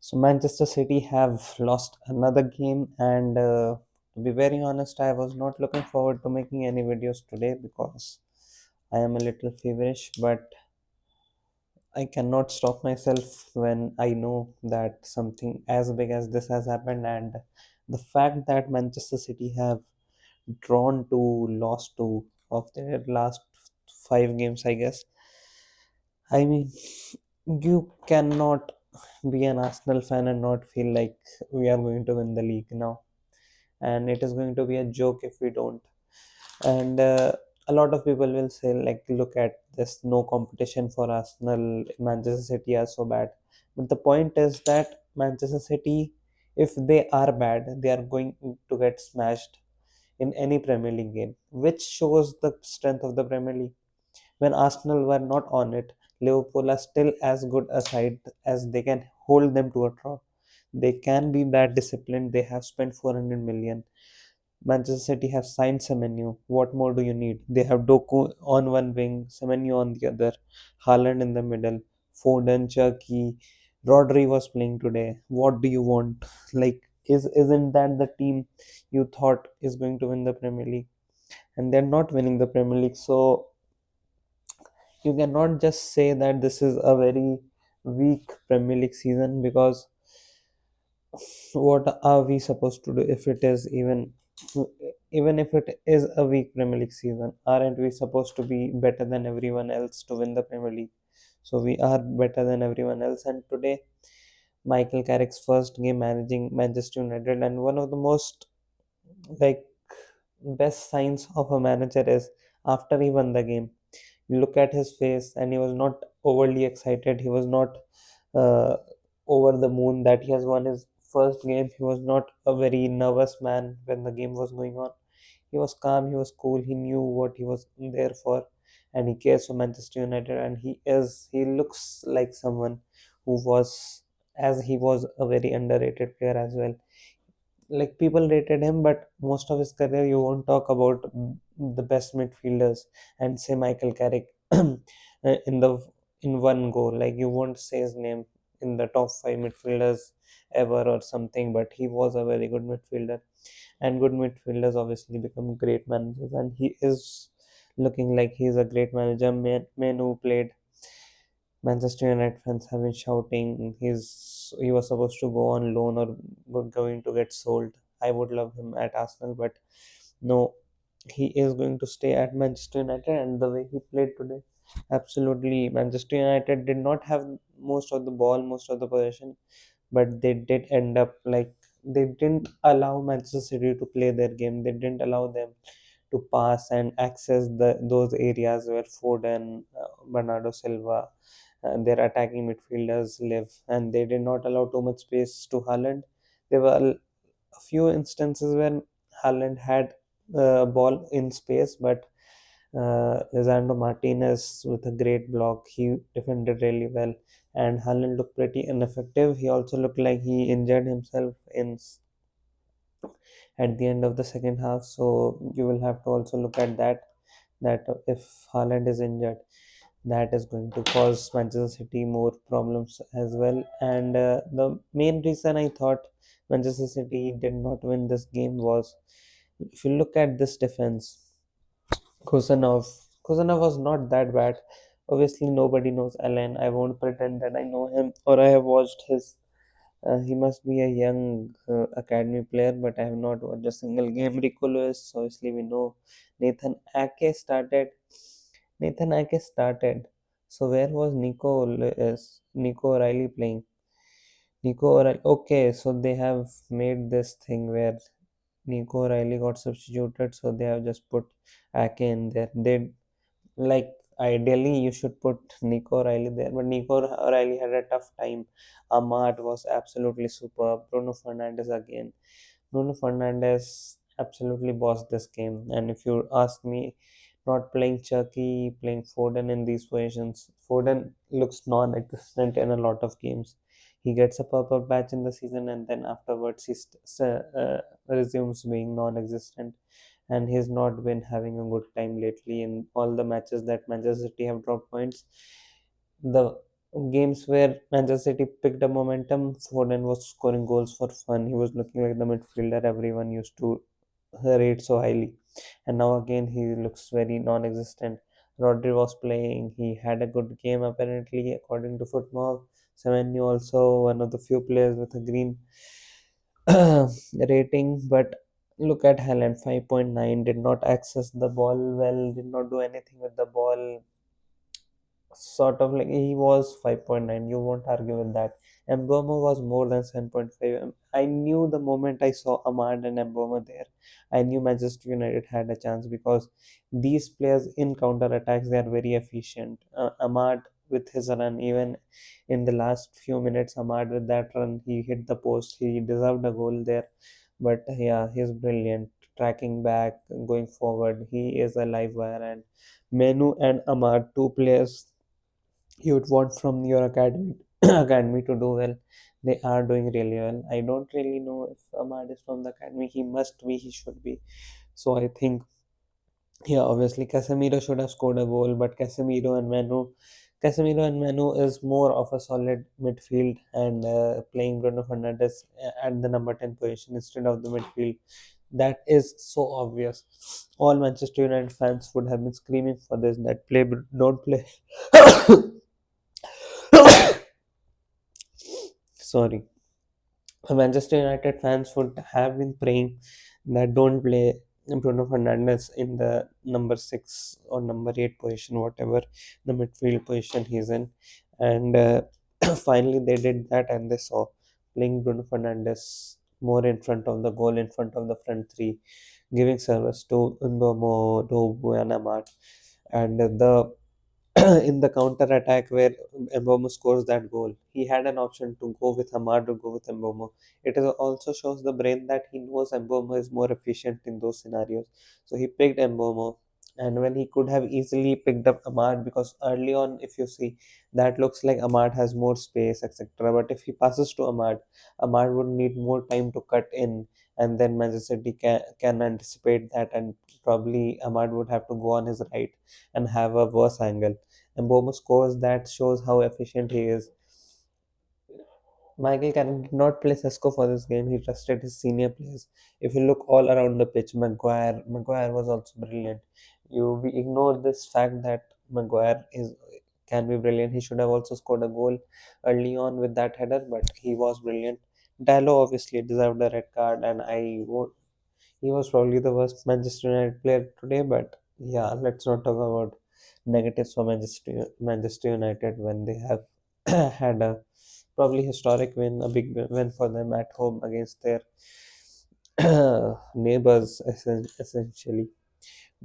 So Manchester City have lost another game, and to be very honest, I was not looking forward to making any videos today because I am a little feverish, but I cannot stop myself when I know that something as big as this has happened, and the fact that Manchester City have drawn to lost two of their last five games, I guess. I mean, you cannot be an Arsenal fan and not feel like we are going to win the league now, and it is going to be a joke if we don't. And a lot of people will say, like, look at this, no competition for Arsenal, Manchester City are so bad. But the point is that Manchester City, if they are bad, they are going to get smashed in any Premier League game, which shows the strength of the Premier League. When Arsenal were not on it, Liverpool are still as good a side as they can hold them to a draw. They can be that disciplined. They have spent 400 million. Manchester City have signed Semenyo. What more do you need? They have Doku on one wing, Semenyo on the other, Haaland in the middle, Foden, Cherki, Rodri was playing today. What do you want? Like, isn't that the team you thought is going to win the Premier League? And they're not winning the Premier League. So you cannot just say that this is a very weak Premier League season, because what are we supposed to do if it is even if it is a weak Premier League season? Aren't we supposed to be better than everyone else to win the Premier League? So we are better than everyone else, and today Michael Carrick's first game managing Manchester United, and one of the most, like, best signs of a manager is after he won the game, you look at his face and he was not overly excited. He was not uh, over the moon that he has won his first game. He was not a very nervous man when the game was going on. He was calm, he was cool, he knew what he was there for, and he cares for Manchester United. And he looks like someone who was, as he was a very underrated player as well. Like, people rated him, but most of his career you won't talk about the best midfielders and say Michael Carrick in the in one go. Like, you won't say his name in the top five midfielders ever or something, but he was a very good midfielder, and good midfielders obviously become great managers, and he is looking like he's a great manager. Men who played Manchester United fans have been shouting he was supposed to go on loan or going to get sold. I would love him at Arsenal, but no, he is going to stay at Manchester United. And the way he played today, absolutely, Manchester United did not have most of the ball, most of the possession, but they did end up, like, they didn't allow Manchester City to play their game. They didn't allow them to pass and access those areas where Foden, Bernardo Silva, their attacking midfielders live, and they did not allow too much space to Haaland. There were a few instances where Haaland had a ball in space, but Lisandro Martinez with a great block, he defended really well, and Haaland looked pretty ineffective. He also looked like he injured himself in at the end of the second half. So you will have to also look at that if Haaland is injured, that is going to cause Manchester City more problems as well. And the main reason I thought Manchester City did not win this game was, if you look at this defense, Kosanov. Kosanov was not that bad. Obviously, nobody knows Alan. I won't pretend that I know him or I have watched his. He must be a young academy player, but I have not watched a single game. Rico Lewis, obviously, we know. Nathan Ake started. Nathan Ake started. So where was Nico O'Reilly playing? Nico O'Reilly. Okay, so they have made this thing where Nico O'Reilly got substituted, so they have just put Ake in there. They, like, ideally you should put Nico O'Reilly there, but Nico O'Reilly had a tough time. Ahmad was absolutely superb. Bruno Fernandes again. Bruno Fernandes absolutely bossed this game. And if you ask me, not playing Chucky, playing Foden in these positions, Foden looks non-existent in a lot of games. He gets a purple patch in the season, and then afterwards resumes being non-existent. And he's not been having a good time lately in all the matches that Manchester City have dropped points. The games where Manchester City picked up momentum, Foden was scoring goals for fun. He was looking like the midfielder everyone used to rate so highly. And now again, he looks very non existent. Rodri was playing. He had a good game, apparently, according to Football. Semenyo also one of the few players with a green rating. But look at Haaland, 5.9, did not access the ball well, did not do anything with the ball, sort of like he was 5.9. You won't argue with that. Mboma was more than 7.5. I knew the moment I saw Ahmad and Mboma there, I knew Manchester United had a chance because these players in counter attacks they are very efficient. Ahmad with his run, even in the last few minutes, Ahmad with that run, he hit the post. He deserved a goal there. But yeah, he's brilliant. Tracking back, going forward, he is a live wire. And Menu and Ahmad, two players you would want from your academy academy to do well. They are doing really well. I don't really know if Ahmad is from the academy. He must be, he should be. So I think, yeah, obviously Casemiro should have scored a goal, but Casemiro and Manu is more of a solid midfield and playing Bruno Fernandes at the number 10 position instead of the midfield. That is so obvious. All Manchester United fans would have been screaming for this that play, don't play. Sorry. Manchester United fans would have been praying that don't play Bruno Fernandes in the number 6 or number 8 position, whatever the midfield position he's in. And finally, they did that and they saw playing Bruno Fernandes more in front of the goal, in front of the front three, giving service to Ndomo, Dobu, and Amat. And the in the counter attack where Mbomo scores that goal, he had an option to go with Hamad or go with Mbomo. It is also shows the brain that he knows Mbomo is more efficient in those scenarios. So he picked Mbomo. And when he could have easily picked up Ahmad, because early on, if you see, that looks like Ahmad has more space, etc. But if he passes to Ahmad, Ahmad would need more time to cut in, and then Manchester City can anticipate that, and probably Ahmad would have to go on his right and have a worse angle. And Bomo scores that shows how efficient he is. Michael Carrick did not play Sesko for this game. He trusted his senior players. If you look all around the pitch, Maguire was also brilliant. We ignore this fact that Maguire is can be brilliant. He should have also scored a goal early on with that header, but he was brilliant. Dallo obviously deserved a red card, and he was probably the worst Manchester United player today. But yeah, let's not talk about negatives for Manchester United when they have had a probably historic win, a big win for them at home against their neighbors, essentially.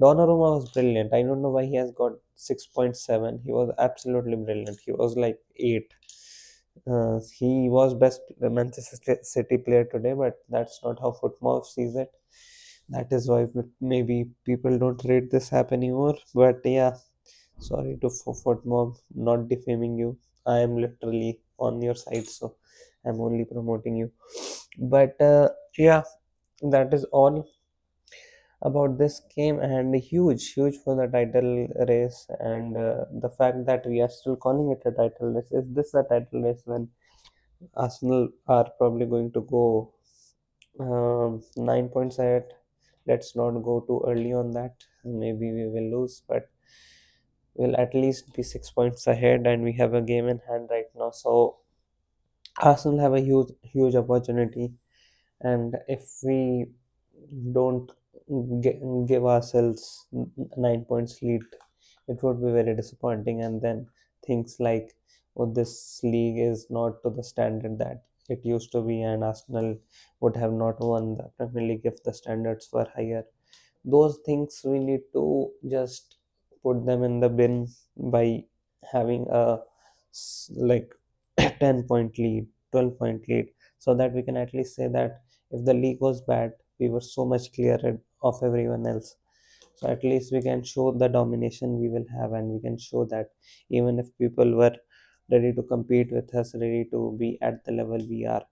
Donnarumma was brilliant. I don't know why he has got 6.7. He was absolutely brilliant. He was like 8. He was best Manchester City player today, but that's not how football sees it. That is why maybe people don't rate this app anymore. But yeah, sorry to footmob, not defaming you. I am literally on your side, so I'm only promoting you. But yeah, that is all about this game, and huge for the title race. And the fact that we are still calling it a title race, is this a title race when Arsenal are probably going to go 9 points ahead? Let's not go too early on that. Maybe we will lose, but we'll at least be 6 points ahead, and we have a game in hand right now. So Arsenal have a huge opportunity, and if we don't give ourselves 9 points lead, it would be very disappointing. And then things like, oh, this league is not to the standard that it used to be, and Arsenal would have not won the Premier League if the standards were higher. Those things we need to just put them in the bin by having a like 10-point lead, 12-point lead, so that we can at least say that if the league was bad, we were so much clearer of everyone else. So at least we can show the domination we will have, and we can show that even if people were ready to compete with us, ready to be at the level we are,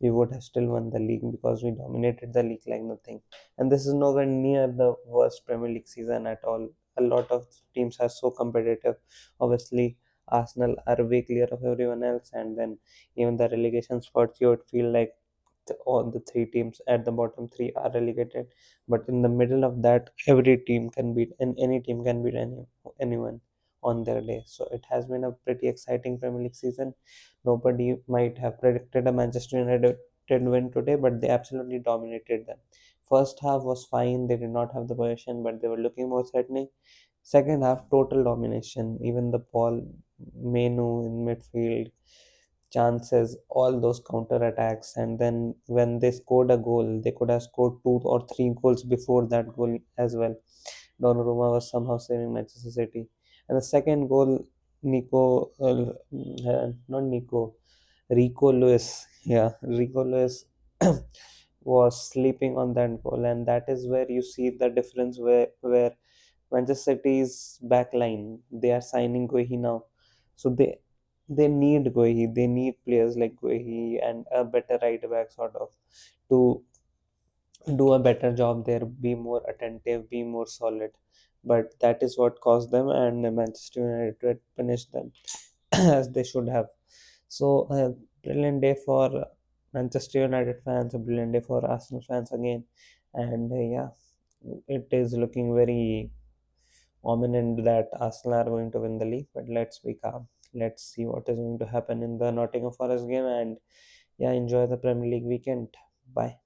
we would have still won the league because we dominated the league like nothing. And this is nowhere near the worst Premier League season at all. A lot of teams are so competitive. Obviously, Arsenal are way clear of everyone else, and then even the relegation spots, you would feel like all the three teams at the bottom three are relegated. But in the middle of that, every team can beat, and any team can beat anyone on their day. So it has been a pretty exciting Premier League season. Nobody might have predicted a Manchester United win today, but they absolutely dominated them. First half was fine, they did not have the possession, but they were looking more threatening. Second half, total domination. Even the ball, Menu in midfield, chances, all those counter attacks, and then when they scored a goal, they could have scored two or three goals before that goal as well. Donnarumma was somehow saving Manchester City, and the second goal, not Nico, Rico Lewis, yeah, Rico Lewis was sleeping on that goal, and that is where you see the difference where Manchester City's back line, they are signing Guehi now. So they need Guehi. They need players like Guehi and a better right back sort of to do a better job there, be more attentive, be more solid. But that is what caused them, and Manchester United punished them as they should have. So a brilliant day for Manchester United fans, a brilliant day for Arsenal fans again, and yeah, it is looking very ominous that Arsenal are going to win the league. But let's be calm. Let's see what is going to happen in the Nottingham Forest game, and yeah, enjoy the Premier League weekend. Bye.